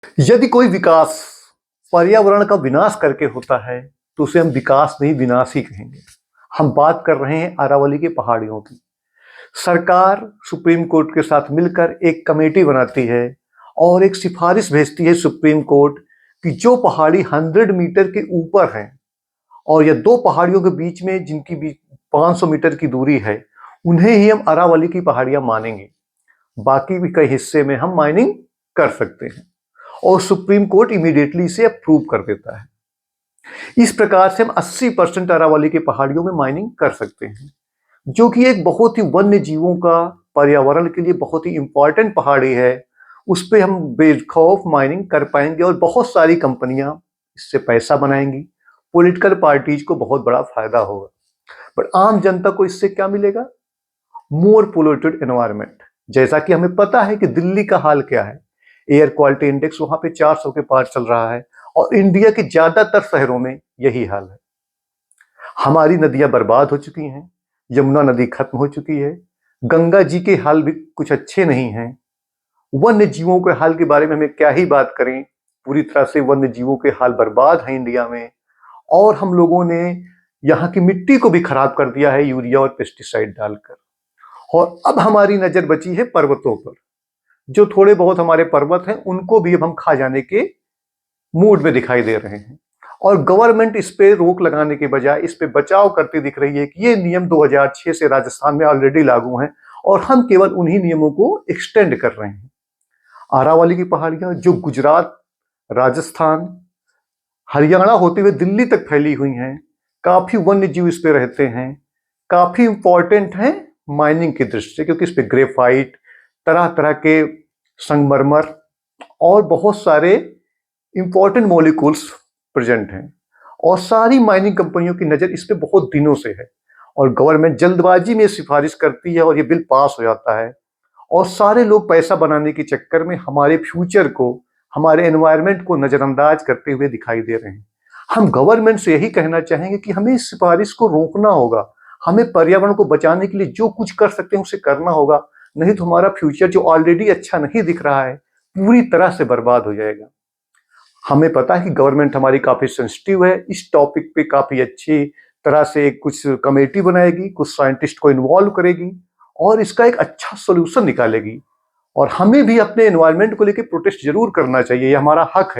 यदि कोई विकास पर्यावरण का विनाश करके होता है तो उसे हम विकास नहीं विनाश ही कहेंगे। हम बात कर रहे हैं अरावली की पहाड़ियों की। सरकार सुप्रीम कोर्ट के साथ मिलकर एक कमेटी बनाती है और एक सिफारिश भेजती है सुप्रीम कोर्ट कि जो पहाड़ी 100 मीटर के ऊपर है और या दो पहाड़ियों के बीच में जिनकी भी 500 मीटर की दूरी है, उन्हें ही हम अरावली की पहाड़ियां मानेंगे। बाकी भी कई हिस्से में हम माइनिंग कर सकते हैं और सुप्रीम कोर्ट इमीडिएटली इसे अप्रूव कर देता है। इस प्रकार से हम 80% अरावली की पहाड़ियों में माइनिंग कर सकते हैं, जो कि एक बहुत ही वन्य जीवों का पर्यावरण के लिए बहुत ही इंपॉर्टेंट पहाड़ी है। उस पर हम बेखौफ माइनिंग कर पाएंगे और बहुत सारी कंपनियां इससे पैसा बनाएंगी। पॉलिटिकल पार्टीज को बहुत बड़ा फायदा होगा, बट आम जनता को इससे क्या मिलेगा? मोर पोल्यूटेड एनवायरमेंट। जैसा कि हमें पता है कि दिल्ली का हाल क्या है, एयर क्वालिटी इंडेक्स वहां पे 400 के पार चल रहा है और इंडिया के ज्यादातर शहरों में यही हाल है। हमारी नदियां बर्बाद हो चुकी हैं, यमुना नदी खत्म हो चुकी है, गंगा जी के हाल भी कुछ अच्छे नहीं हैं। वन्य जीवों के हाल के बारे में हमें क्या ही बात करें, पूरी तरह से वन्य जीवों के हाल बर्बाद हैं इंडिया में। और हम लोगों ने यहाँ की मिट्टी को भी खराब कर दिया है यूरिया और पेस्टिसाइड डालकर। और अब हमारी नजर बची है पर्वतों पर। जो थोड़े बहुत हमारे पर्वत हैं उनको भी अब हम खा जाने के मूड में दिखाई दे रहे हैं और गवर्नमेंट इस पे रोक लगाने के बजाय इस पे बचाव करती दिख रही है कि ये नियम 2006 से राजस्थान में ऑलरेडी लागू हैं और हम केवल उन्हीं नियमों को एक्सटेंड कर रहे हैं। अरावली की पहाड़ियां जो गुजरात, राजस्थान, हरियाणा होते हुए दिल्ली तक फैली हुई हैं, काफी वन्य जीव इस पे रहते हैं, काफी इंपॉर्टेंट हैं माइनिंग की दृष्टि से, क्योंकि इस पे ग्रेफाइट, तरह तरह के संगमरमर और बहुत सारे इंपॉर्टेंट मॉलिक्यूल्स प्रेजेंट हैं। और सारी माइनिंग कंपनियों की नजर इस पे बहुत दिनों से है और गवर्नमेंट जल्दबाजी में सिफारिश करती है और ये बिल पास हो जाता है और सारे लोग पैसा बनाने के चक्कर में हमारे फ्यूचर को, हमारे एनवायरनमेंट को नजरअंदाज करते हुए दिखाई दे रहे हैं। हम गवर्नमेंट से यही कहना चाहेंगे कि हमें इस सिफारिश को रोकना होगा। हमें पर्यावरण को बचाने के लिए जो कुछ कर सकते हैं उसे करना होगा, नहीं तो हमारा फ्यूचर जो ऑलरेडी अच्छा नहीं दिख रहा है पूरी तरह से बर्बाद हो जाएगा। हमें पता है कि गवर्नमेंट हमारी काफी सेंसिटिव है, इस टॉपिक पे काफी अच्छी तरह से कुछ कमेटी बनाएगी, कुछ साइंटिस्ट को इन्वॉल्व करेगी और इसका एक अच्छा सोल्यूशन निकालेगी। और हमें भी अपने एनवायरनमेंट को लेकर प्रोटेस्ट जरूर करना चाहिए, ये हमारा हक है।